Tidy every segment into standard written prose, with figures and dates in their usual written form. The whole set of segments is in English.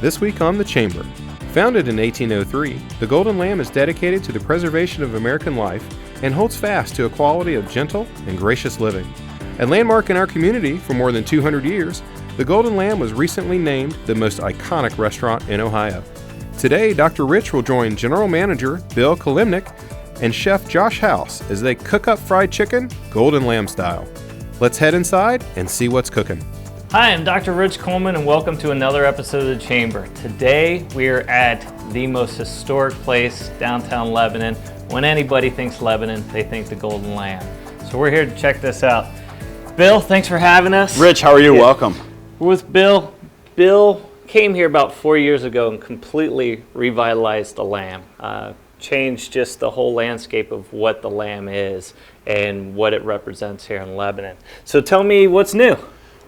This week on The Chamber. Founded in 1803, the Golden Lamb is dedicated to the preservation of American life and holds fast to a quality of gentle and gracious living. A landmark in our community for more than 200 years, the Golden Lamb was recently named the most iconic restaurant in Ohio. Today, Dr. Rich will join General Manager Bill Kalimnik and Chef Josh House as they cook up fried chicken, Golden Lamb style. Let's head inside and see what's cooking. Hi, I'm Dr. Rich Coleman and welcome to another episode of The Chamber. Today we are at the most historic place downtown Lebanon. When anybody thinks Lebanon, they think the Golden Lamb. So we're here to check this out. Bill, thanks for having us. Rich, how are you? Welcome. We're with Bill. Bill came here about 4 years ago and completely revitalized the lamb. Changed just the whole landscape of what the lamb is and what it represents here in Lebanon. So tell me what's new.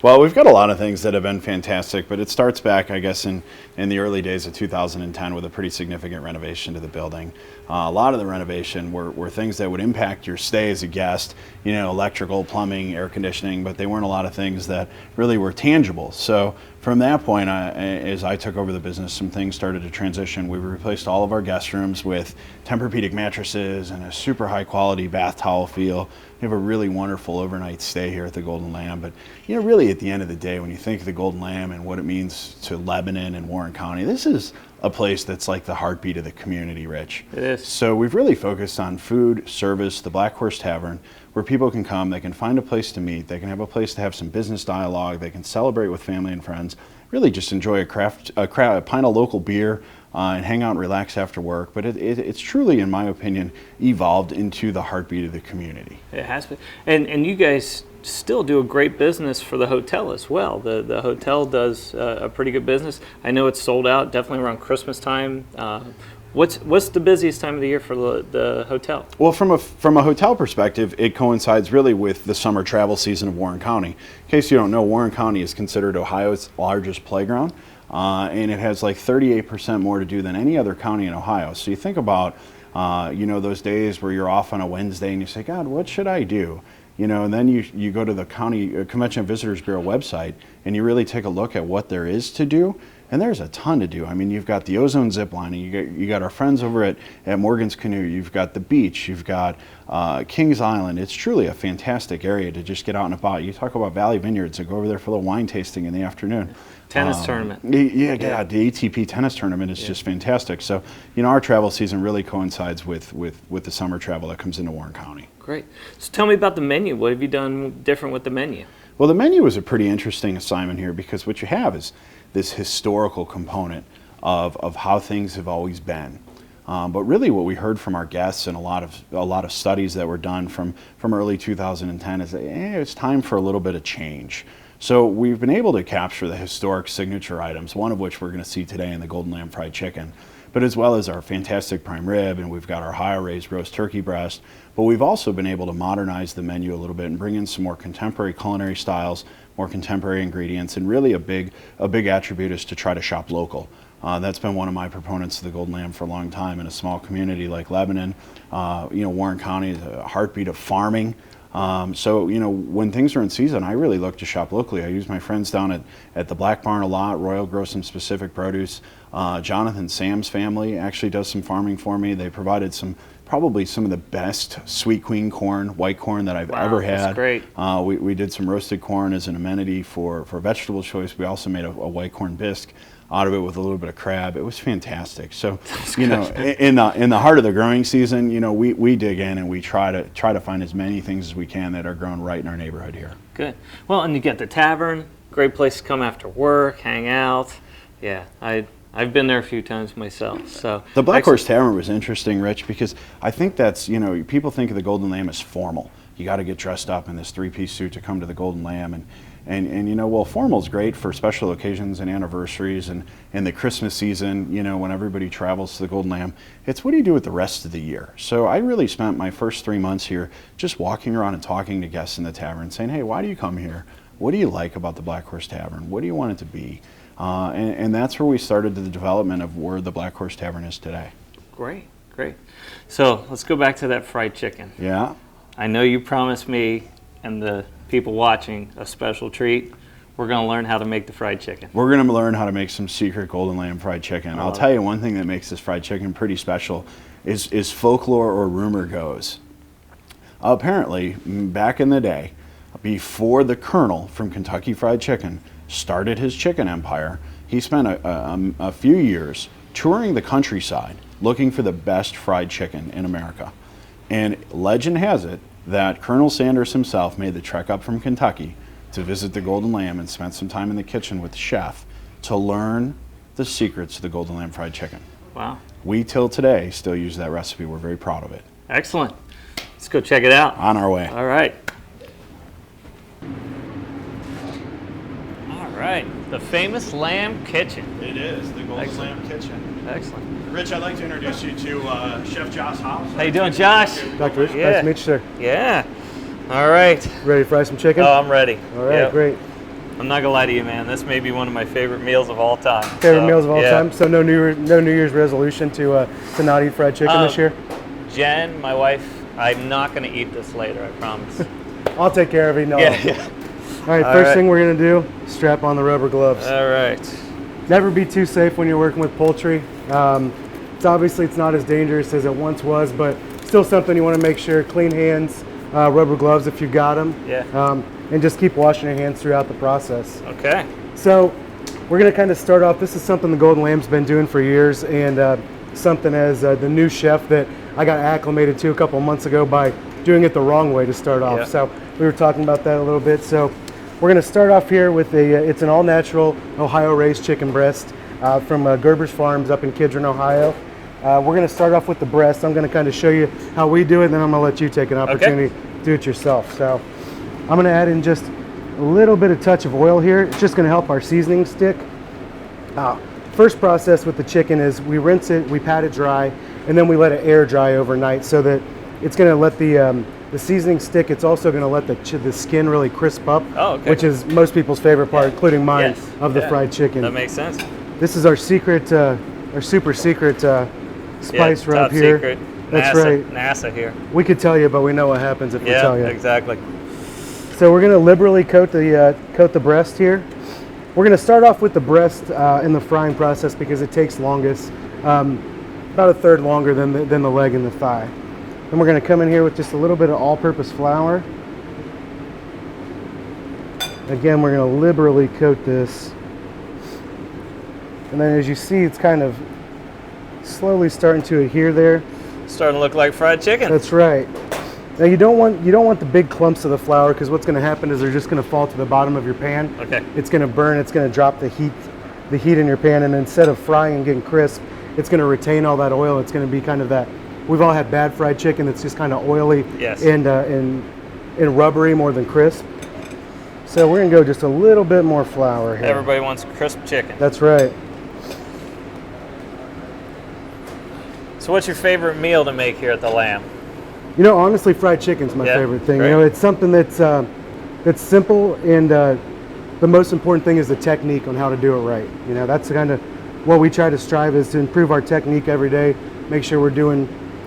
Well, we've got a lot of things that have been fantastic, but it starts back, I guess, in the early days of 2010 with a pretty significant renovation to the building. A lot of the renovation were things that would impact your stay as a guest, electrical, plumbing, air conditioning, but they weren't a lot of things that really were tangible. So from that point, as I took over the business, some things started to transition. We replaced all of our guest rooms with Tempur-Pedic mattresses and a super high quality bath towel feel. We have a really wonderful overnight stay here at the Golden Lamb. But really at the end of the day, when you think of the Golden Lamb and what it means to Lebanon and Warren County, this is a place that's like the heartbeat of the community, Rich. It is. So we've really focused on food, service, the Black Horse Tavern, where people can come, they can find a place to meet, they can have a place to have some business dialogue, they can celebrate with family and friends, really just enjoy a pint of local beer, and hang out and relax after work. But it's truly, in my opinion, evolved into the heartbeat of the community. It has been. And you guys still do a great business for the hotel as well. The hotel does a pretty good business. I know it's sold out definitely around Christmas time. What's the busiest time of the year for the hotel? Well, from a hotel perspective, it coincides really with the summer travel season of Warren County. In case you don't know, Warren County is considered Ohio's largest playground. And it has like 38% more to do than any other county in Ohio. So you think about, those days where you're off on a Wednesday and you say, God, what should I do? And then you go to the County Convention and Visitors Bureau website and you really take a look at what there is to do. And there's a ton to do. I mean, you've got the Ozone zip lining, you got our friends over at Morgan's Canoe, you've got the beach, you've got Kings Island. It's truly a fantastic area to just get out and about. You talk about Valley Vineyards, so go over there for a little wine tasting in the afternoon. Tennis tournament. Yeah, the ATP tennis tournament is just fantastic. So, our travel season really coincides with the summer travel that comes into Warren County. Great. So tell me about the menu. What have you done different with the menu? Well, the menu is a pretty interesting assignment here because what you have is this historical component of how things have always been. But really what we heard from our guests and a lot of studies that were done from early 2010 is that it's time for a little bit of change. So we've been able to capture the historic signature items, one of which we're going to see today in the Golden Lamb Fried Chicken, but as well as our fantastic prime rib, and we've got our higher raised roast turkey breast. But we've also been able to modernize the menu a little bit and bring in some more contemporary culinary styles, more contemporary ingredients, and really a big attribute is to try to shop local. That's been one of my proponents of the Golden Lamb for a long time in a small community like Lebanon. Warren County is a heartbeat of farming. So when things are in season, I really look to shop locally. I use my friends down at the Black Barn a lot. Royal grows some specific produce. Jonathan Sam's family actually does some farming for me. They provided probably some of the best sweet queen corn, white corn that I've ever had. That's great. We did some roasted corn as an amenity for vegetable choice. We also made a white corn bisque out of it with a little bit of crab. It was fantastic. So, in the heart of the growing season, we dig in and we try to find as many things as we can that are grown right in our neighborhood here. Good. Well, and you get the tavern, great place to come after work, hang out. Yeah, I've been there a few times myself. So the Black Horse Tavern was interesting, Rich, because I think that's, people think of the Golden Lamb as formal. You got to get dressed up in this three-piece suit to come to the Golden Lamb, and formal is great for special occasions and anniversaries and the Christmas season, when everybody travels to the Golden Lamb. It's what do you do with the rest of the year? So I really spent my first 3 months here just walking around and talking to guests in the tavern, saying, hey, why do you come here? What do you like about the Black Horse Tavern? What do you want it to be? And that's where we started the development of where the Black Horse Tavern is today. Great. So let's go back to that fried chicken. Yeah. I know you promised me and the people watching a special treat. we're going to learn how to make the fried chicken. We're going to learn how to make some secret Golden Lamb fried chicken. I'll tell you one thing that makes this fried chicken pretty special is folklore or rumor goes. Apparently, back in the day, before the Colonel from Kentucky Fried Chicken started his chicken empire, he spent a few years touring the countryside looking for the best fried chicken in America. And legend has it that Colonel Sanders himself made the trek up from Kentucky to visit the Golden Lamb and spent some time in the kitchen with the chef to learn the secrets of the Golden Lamb fried chicken. Wow. We, till today, still use that recipe. We're very proud of it. Excellent. Let's go check it out. On our way. All right. All right. The famous Lamb Kitchen. It is, the Golden Excellent. Lamb Kitchen. Excellent. Rich, I'd like to introduce you to Chef Josh House. How you doing, Josh? Dr. Rich, Yeah. nice to meet you, sir. Yeah. All right. Ready to fry some chicken? Oh, I'm ready. All right, Yep. great. I'm not gonna lie to you, man. This may be one of my favorite meals of all time. Favorite meals of all yeah. time. So no New Year's resolution to not eat fried chicken this year. Jen, my wife, I'm not gonna eat this later. I promise. I'll take care of it. No. yeah. All right, All first right. thing we're gonna do: strap on the rubber gloves. All right. Never be too safe when you're working with poultry. It's not as dangerous as it once was, but still something you want to make sure. Clean hands, rubber gloves if you got them. Yeah. And just keep washing your hands throughout the process. Okay. So we're going to kind of start off. This is something the Golden Lamb's been doing for years, and something as the new chef that I got acclimated to a couple of months ago by doing it the wrong way to start off. Yeah. So we were talking about that a little bit. So we're going to start off here with it's an all-natural Ohio-raised chicken breast from Gerber's Farms up in Kidron, Ohio. We're going to start off with the breast. I'm going to kind of show you how we do it, and then I'm going to let you take an opportunity to do it yourself. So I'm going to add in just a little bit of touch of oil here. It's just going to help our seasoning stick. First process with the chicken is we rinse it, we pat it dry, and then we let it air dry overnight so that it's going to let the seasoning stick. It's also going to let the skin really crisp up, which is most people's favorite part, including mine, of the fried chicken. That makes sense. This is our secret, our super secret spice rub top here. Secret. That's NASA, right. NASA here. We could tell you, but we know what happens if we tell you. Exactly. So we're going to liberally coat the breast here. We're going to start off with the breast in the frying process because it takes longest, about a third longer than the leg and the thigh. Then we're going to come in here with just a little bit of all-purpose flour. Again, we're going to liberally coat this. And then as you see, it's kind of slowly starting to adhere there. Starting to look like fried chicken. That's right. Now you don't want the big clumps of the flour because what's going to happen is they're just going to fall to the bottom of your pan. Okay. It's going to burn. It's going to drop the heat in your pan, and instead of frying and getting crisp, it's going to retain all that oil. It's going to be kind of that. We've all had bad fried chicken that's just kind of oily and rubbery more than crisp. So we're going to go just a little bit more flour here. Everybody wants crisp chicken. That's right. So what's your favorite meal to make here at the Lamb? You know, honestly, fried chicken's my favorite thing. Great. You know, it's something that's simple, and the most important thing is the technique on how to do it right. You know, that's kind of what we try to strive is to improve our technique every day, make sure we're doing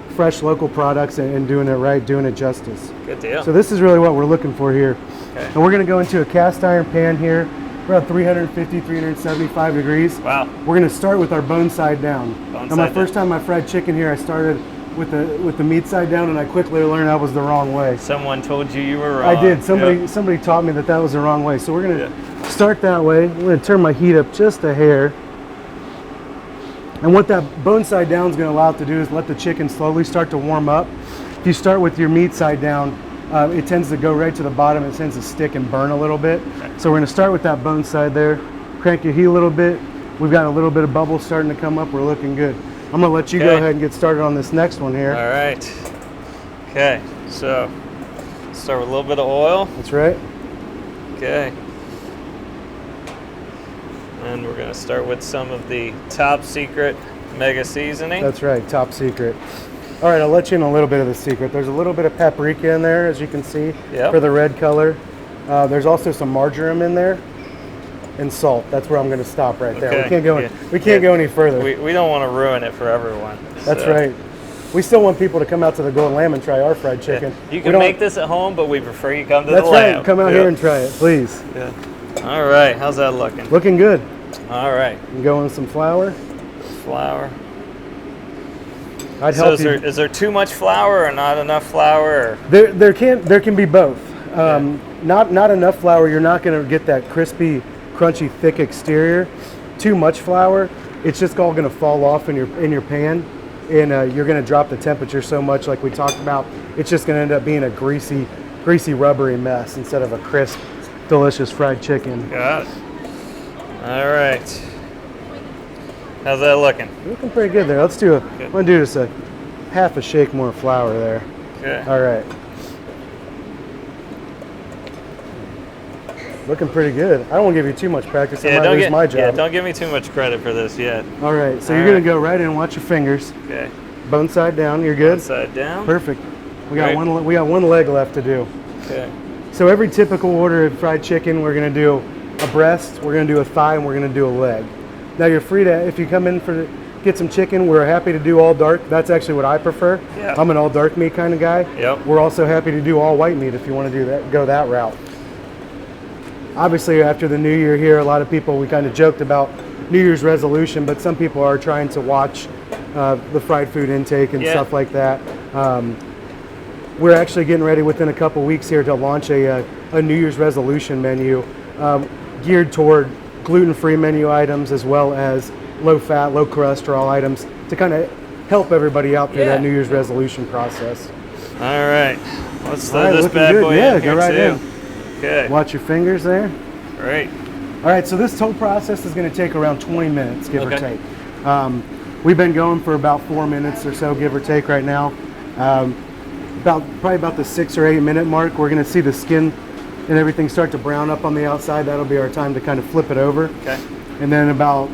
fresh local products and doing it right, doing it justice. Good deal. So this is really what we're looking for here. Okay. And we're going to go into a cast iron pan here, around 350, 375 degrees. Wow. We're going to start with our bone side down. Bone Now, my side first time I fried chicken here, I started with the meat side down, and I quickly learned that was the wrong way. Someone told you were wrong. I did. Somebody taught me that was the wrong way. So we're going to start that way. I'm going to turn my heat up just a hair. And what that bone side down is going to allow it to do is let the chicken slowly start to warm up. If you start with your meat side down, it tends to go right to the bottom. It tends to stick and burn a little bit. So we're going to start with that bone side there. Crank your heat a little bit. We've got a little bit of bubbles starting to come up. We're looking good. I'm going to let you go ahead and get started on this next one here. All right. Okay, so start with a little bit of oil. That's right. Okay. And we're going to start with some of the top secret mega seasoning. That's right, top secret. All right, I'll let you in a little bit of the secret. There's a little bit of paprika in there, as you can see, for the red color. There's also some marjoram in there and salt. That's where I'm going to stop right there. We can't go. We can't go any further. We don't want to ruin it for everyone. That's right. We still want people to come out to the Golden Lamb and try our fried chicken. You can make this at home, but we prefer you come to the Lamb. That's right. Come out here and try it, please. Yeah. All right, how's that looking? Looking good. All right, And go in some flour. flour. I'd So help you. is there too much flour or not enough flour? Or? There can be both. Not enough flour, you're not going to get that crispy, crunchy, thick exterior. Too much flour, it's just all going to fall off in your pan, and you're going to drop the temperature so much, like we talked about. It's just going to end up being a greasy, rubbery mess instead of a crisp, delicious fried chicken. Got it. All right. How's that looking? Looking pretty good there. Let's do a. I'm going to do just a half a shake more flour there. Okay. All right. Looking pretty good. I don't want to give you too much practice. I might lose my job. Yeah, don't give me too much credit for this yet. All right, so All you're right. going to go right in and watch your fingers. Okay. Bone side down, you're good? Upside down. Perfect. We got Great. we got one leg left to do. Okay. So every typical order of fried chicken, we're going to do a breast, we're going to do a thigh, and we're going to do a leg. Now you're free to, if you come in for get some chicken, we're happy to do all dark. That's actually what I prefer. Yeah. I'm an all dark meat kind of guy. Yep. We're also happy to do all white meat if you want to do that, go that route. Obviously, after the new year here, a lot of people, we kind of joked about New Year's resolution, but some people are trying to watch the fried food intake and Yeah. stuff like that. We're actually getting ready within a couple weeks here to launch a New Year's resolution menu geared toward gluten-free menu items as well as low-fat, low cholesterol items to kind of help everybody out through that Yeah. New Year's resolution process. All right. Let's All throw right, this looking bad good. boy Yeah, in go here right too. in. Okay. Watch your fingers there. Great. All right, so this whole process is going to take around 20 minutes, give or Okay. take. We've been going for about 4 minutes or so, give or take, right now. Probably about the 6 or 8 minute mark, we're going to see the skin and everything start to brown up on the outside. That'll be our time to kind of flip it over. Okay. And then about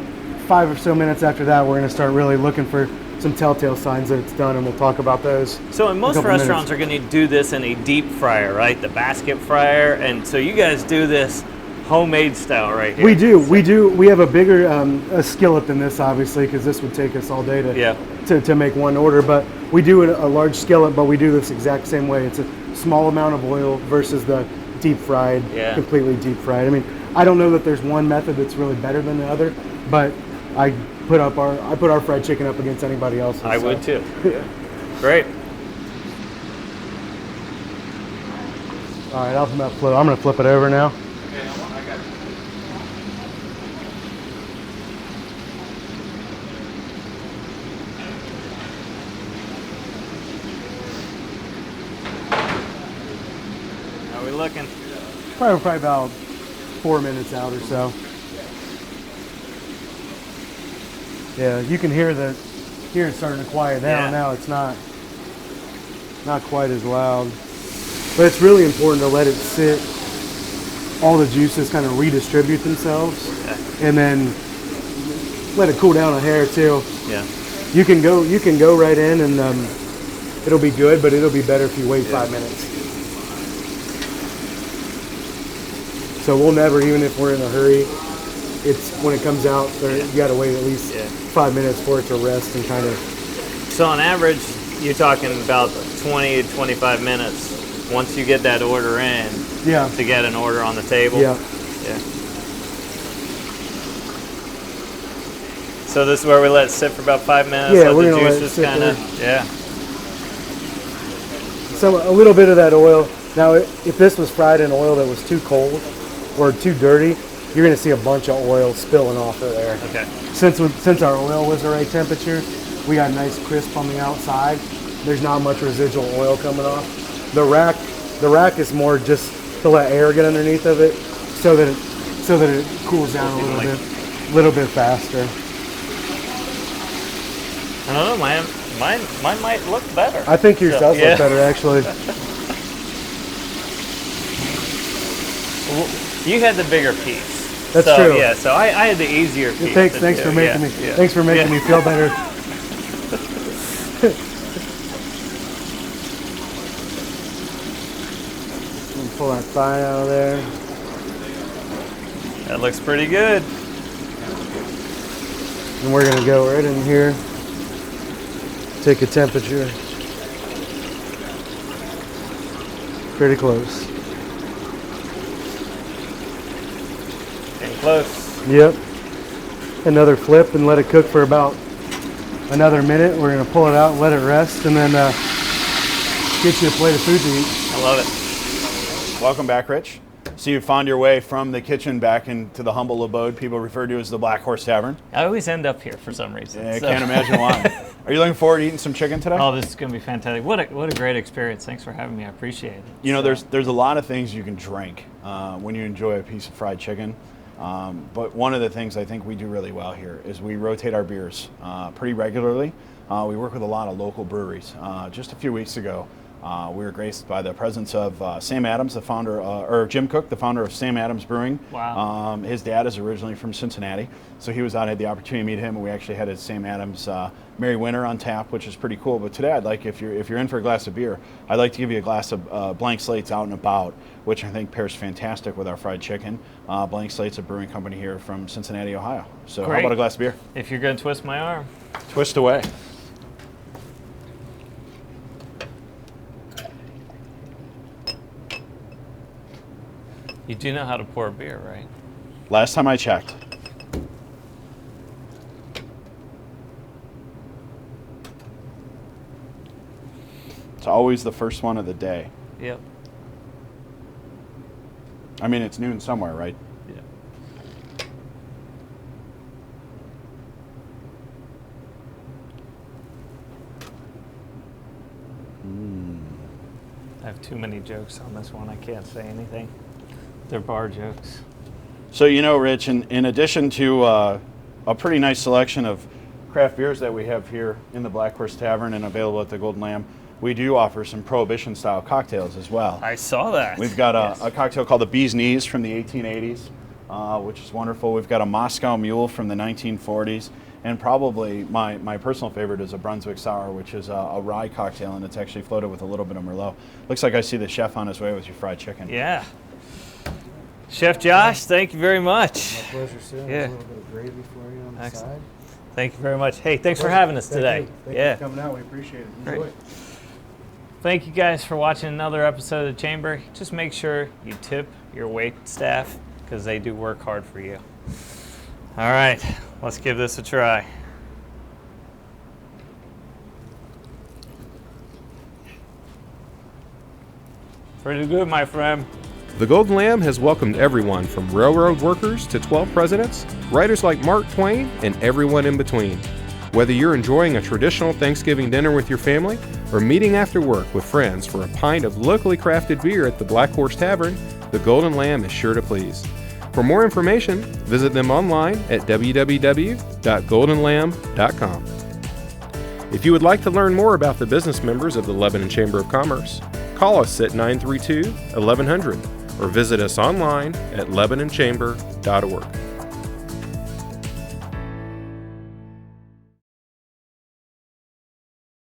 5 or so minutes after that, we're going to start really looking for some telltale signs that it's done, and we'll talk about those. So in most couple restaurants are going to do this in a deep fryer, right? The basket fryer. And so you guys do this homemade style right here. We do. We have a bigger a skillet than this, obviously, because this would take us all day Yeah. to make one order. But we do a large skillet, but we do this exact same way. It's a small amount of oil versus the deep fried, Yeah. completely deep fried. I mean, I don't know that there's one method that's really better than the other, but I put our fried chicken up against anybody else's. I so. would too. Yeah. Great. All right, I'm gonna flip it over now. How are we looking? Probably about 4 minutes out or so. Yeah, you can hear it starting to quiet down. Yeah. Now it's not quite as loud. But it's really important to let it sit, all the juices kind of redistribute themselves, and then let it cool down a hair too. Yeah. You can go right in and it'll be good, but it'll be better if you wait 5 minutes. So we'll never, even if we're in a hurry, it's when it comes out, you gotta wait at least 5 minutes for it to rest and kind of. So on average, you're talking about 20 to 25 minutes once you get that order in Yeah. to get an order on the table. Yeah. Yeah. So this is where we let it sit for about 5 minutes. Yeah, let we're the gonna let it juices sit kind of. Yeah. So a little bit of that oil. Now, if this was fried in oil that was too cold or too dirty, you're gonna see a bunch of oil spilling off of there. Okay. Since our oil was the right temperature, we got nice crisp on the outside. There's not much residual oil coming off. The rack is more just to let air get underneath of it, so that it cools down a little bit faster. I don't know. Mine might look better. I think yours does yeah. look better, actually. You had the bigger piece. That's so, true. Yeah. So I had the easier piece. Thanks for making me. Thanks for making me feel better. Pull that thigh out of there. That looks pretty good. And we're gonna go right in here. Take a temperature. Pretty close. getting close. Yep. Another flip and let it cook for about another minute. We're gonna pull it out and let it rest, and then get you a plate of food to eat. I love it. Welcome back, Rich. So you found your way from the kitchen back into the humble abode people refer to as the Black Horse Tavern. I always end up here for some reason. I can't imagine why. Are you looking forward to eating some chicken today? Oh, this is going to be fantastic. What a great experience. Thanks for having me. I appreciate it. You know, there's a lot of things you can drink when you enjoy a piece of fried chicken. But one of the things I think we do really well here is we rotate our beers pretty regularly. We work with a lot of local breweries. Just a few weeks ago, we were graced by the presence of Sam Adams, the founder, or Jim Cook, the founder of Sam Adams Brewing. Wow. His dad is originally from Cincinnati, so he was out. I had the opportunity to meet him, and we actually had his Sam Adams Merry Winter on tap, which is pretty cool. But today, I'd like, if you're in for a glass of beer, I'd like to give you a glass of Blank Slates Out and About, which I think pairs fantastic with our fried chicken. Blank Slate's a brewing company here from Cincinnati, Ohio. So Great. how about a glass of beer? If you're going to twist my arm. Twist away. You do know how to pour a beer, right? Last time I checked. It's always the first one of the day. Yep. I mean, it's noon somewhere, right? Yeah. I have too many jokes on this one. I can't say anything. They're bar jokes. So, you know, Rich, in addition to a pretty nice selection of craft beers that we have here in the Black Horse Tavern and available at the Golden Lamb, we do offer some Prohibition-style cocktails as well. I saw that. We've got Yes. a cocktail called the Bee's Knees from the 1880s, which is wonderful. We've got a Moscow Mule from the 1940s, and probably my personal favorite is a Brunswick Sour, which is a rye cocktail, and it's actually floated with a little bit of Merlot. Looks like I see the chef on his way with your fried chicken. Yeah. Chef Josh, thank you very much. My pleasure, sir. Yeah. A little bit of gravy for you on the Excellent. side. Thank you very much. Hey, thanks for having us today. Thank Yeah. you for coming out. We appreciate it. Enjoy. Great. Thank you guys for watching another episode of The Chamber. Just make sure you tip your wait staff because they do work hard for you. All right, let's give this a try. Pretty good, my friend. The Golden Lamb has welcomed everyone from railroad workers to 12 presidents, writers like Mark Twain, and everyone in between. Whether you're enjoying a traditional Thanksgiving dinner with your family or meeting after work with friends for a pint of locally crafted beer at the Black Horse Tavern, the Golden Lamb is sure to please. For more information, visit them online at www.goldenlamb.com. If you would like to learn more about the business members of the Lebanon Chamber of Commerce, call us at 932-1100 or visit us online at lebanonchamber.org.